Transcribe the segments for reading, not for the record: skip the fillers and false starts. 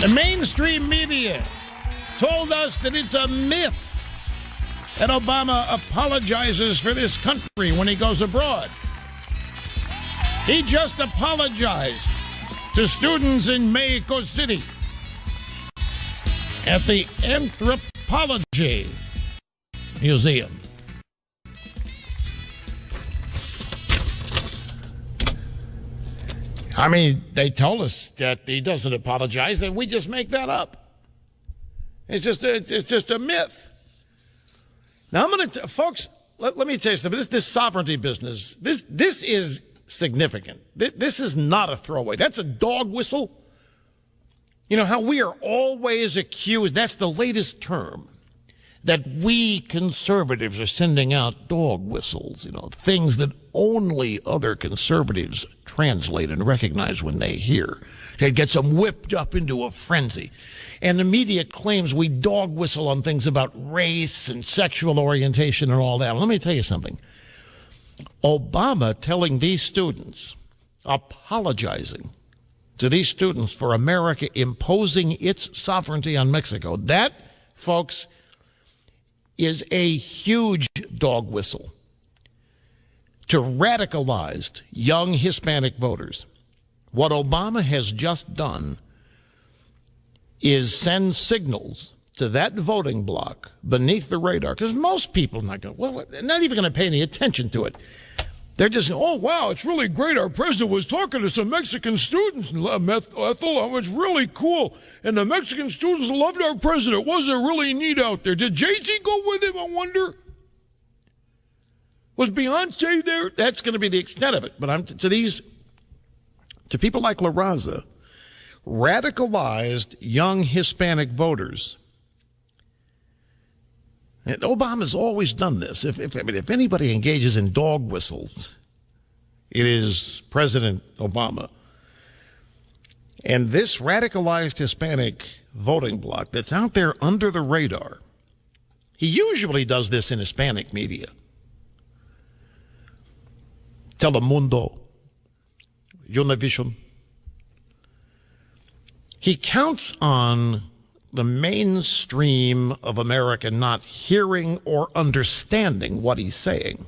The mainstream media told us that it's a myth that Obama apologizes for this country when he goes abroad. He just apologized to students in Mexico City at the Anthropology Museum. I mean, they told us that he doesn't apologize, and we just make that up. It's just a myth. Now, I'm going to, folks, let me tell you something. This sovereignty business, this is significant. This is not a throwaway. That's a dog whistle. You know how we are always accused, that's the latest term, that we conservatives are sending out dog whistles, you know, things that only other conservatives translate and recognize when they hear. It gets them whipped up into a frenzy. And the media claims we dog whistle on things about race and sexual orientation and all that. Well, let me tell you something. Obama telling these students, apologizing to these students for America imposing its sovereignty on Mexico, that, folks, is a huge dog whistle to radicalized young Hispanic voters. What Obama has just done is send signals to that voting bloc beneath the radar, because most people are not even going to pay any attention to it. They're just, oh, wow, it's really great. Our president was talking to some Mexican students, and Ethel, it was really cool. And the Mexican students loved our president. Wasn't it really neat out there? Did Jay-Z go with him, I wonder? Was Beyonce there? That's going to be the extent of it. But to people like La Raza, radicalized young Hispanic voters. And Obama's always done this. If anybody engages in dog whistles, it is President Obama. And this radicalized Hispanic voting bloc that's out there under the radar, he usually does this in Hispanic media. Telemundo, Univision. He counts on the mainstream of America not hearing or understanding what he's saying.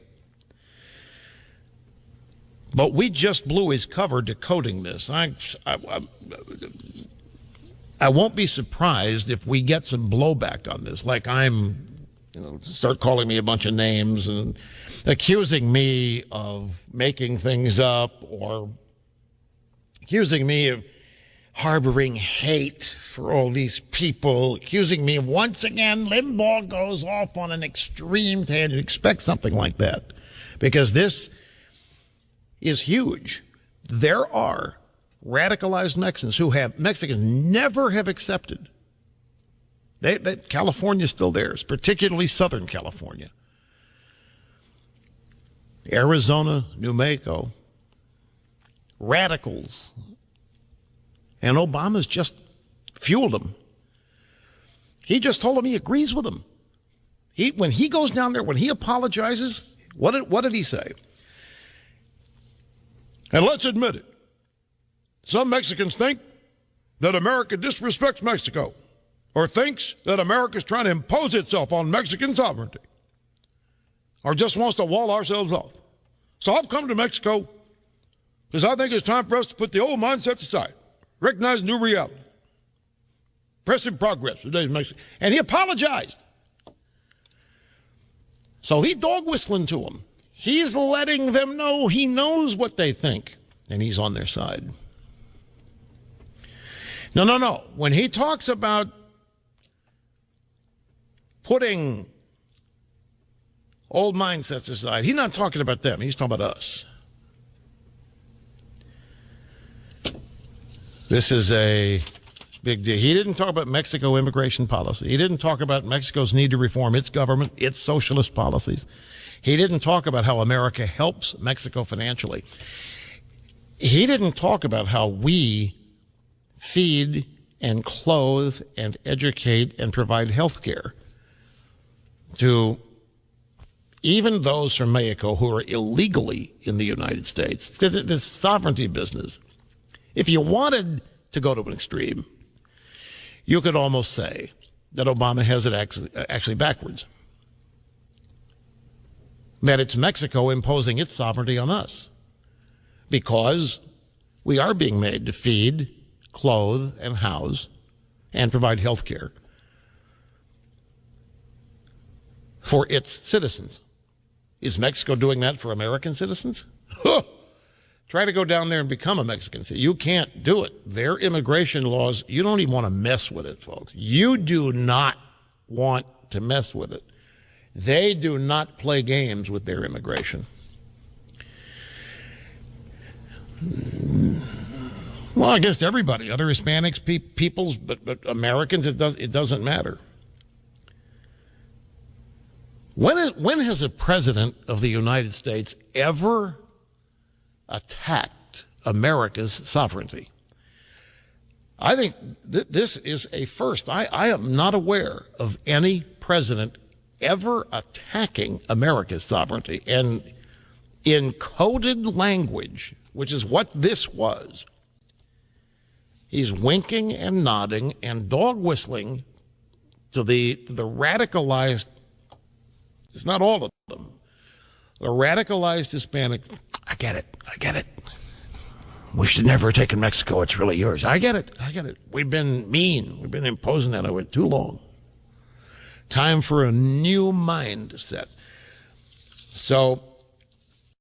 But we just blew his cover decoding this. I won't be surprised if we get some blowback on this, like start calling me a bunch of names and accusing me of making things up or accusing me of harboring hate for all these people, accusing me of, once again, Limbaugh goes off on an extreme tangent. Expect something like that, because this is huge. There are radicalized Mexicans never have accepted. California's still theirs, particularly Southern California. Arizona, New Mexico, radicals. And Obama's just fueled them. He just told them he agrees with them. When he goes down there, when he apologizes, what did he say? And let's admit it. Some Mexicans think that America disrespects Mexico or thinks that America is trying to impose itself on Mexican sovereignty or just wants to wall ourselves off. So I've come to Mexico because I think it's time for us to put the old mindsets aside. Recognize new reality. Impressive progress today's Mexico. And he apologized. So he's dog whistling to them. He's letting them know he knows what they think, and he's on their side. No. When he talks about putting old mindsets aside, he's not talking about them. He's talking about us. This is a big deal. He didn't talk about Mexico immigration policy. He didn't talk about Mexico's need to reform its government, its socialist policies. He didn't talk about how America helps Mexico financially. He didn't talk about how we feed and clothe and educate and provide health care to even those from Mexico who are illegally in the United States. It's this sovereignty business. If you wanted to go to an extreme, You could almost say that Obama has it actually backwards. That it's Mexico imposing its sovereignty on us because we are being made to feed, clothe, and house and provide health care for its citizens. Is Mexico doing that for American citizens? Try to go down there and become a Mexican citizen. You can't do it. Their immigration laws, you don't even want to mess with it, folks. You do not want to mess with it. They do not play games with their immigration. Well, against everybody, other Hispanics, peoples, but Americans, it doesn't matter. When has a president of the United States ever attacked America's sovereignty? I think this is a first. I am not aware of any president ever attacking America's sovereignty. And in coded language, which is what this was, he's winking and nodding and dog whistling to the radicalized, it's not all of them, the radicalized Hispanics. I get it. We should never have taken Mexico. It's really yours. I get it. We've been mean. We've been imposing that over too long. Time for a new mindset. So